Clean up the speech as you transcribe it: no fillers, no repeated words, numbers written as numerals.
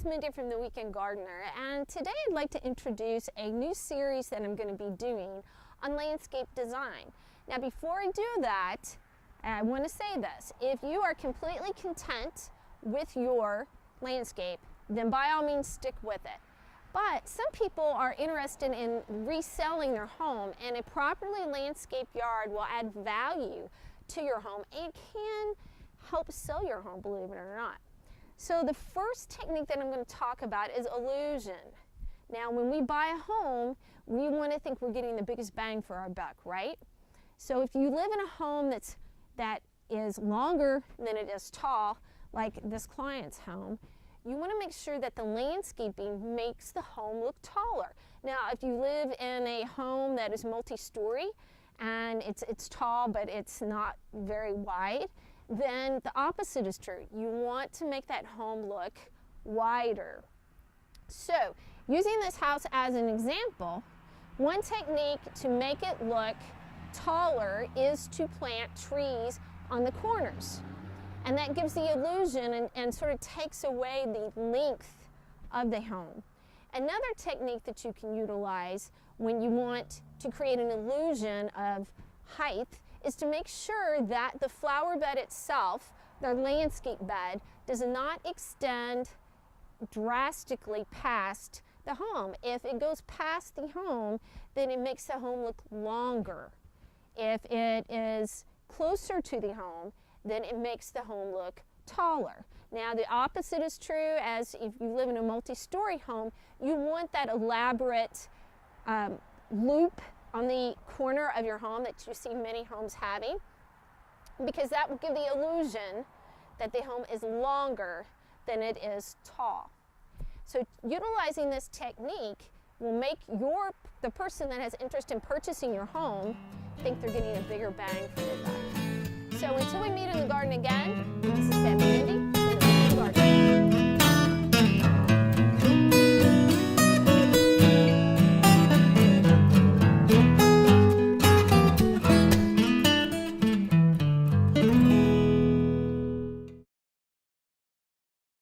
is Mindy from The Weekend Gardener, and today I'd like to introduce a new series that I'm going to be doing on landscape design. Now before I do that, I want to say this. If you are completely content with your landscape, then by all means stick with it. But some people are interested in reselling their home, and a properly landscaped yard will add value to your home and can help sell your home, believe it or not. So the first technique that I'm going to talk about is illusion. Now when we buy a home, we want to think we're getting the biggest bang for our buck, right? So if you live in a home that is longer than it is tall, like this client's home, you want to make sure that the landscaping makes the home look taller. Now if you live in a home that is multi-story and it's tall but it's not very wide, then the opposite is true. You want to make that home look wider. So, using this house as an example, one technique to make it look taller is to plant trees on the corners. And that gives the illusion and sort of takes away the length of the home. Another technique that you can utilize when you want to create an illusion of height is to make sure that the flower bed itself, the landscape bed, does not extend drastically past the home. If it goes past the home, then it makes the home look longer. If it is closer to the home, then it makes the home look taller. Now the opposite is true, as if you live in a multi-story home, you want that elaborate loop on the corner of your home that you see many homes having, because that will give the illusion that the home is longer than it is tall. So utilizing this technique will make the person that has interest in purchasing your home think they're getting a bigger bang for their buck. So until we meet in the garden again, this is Becky.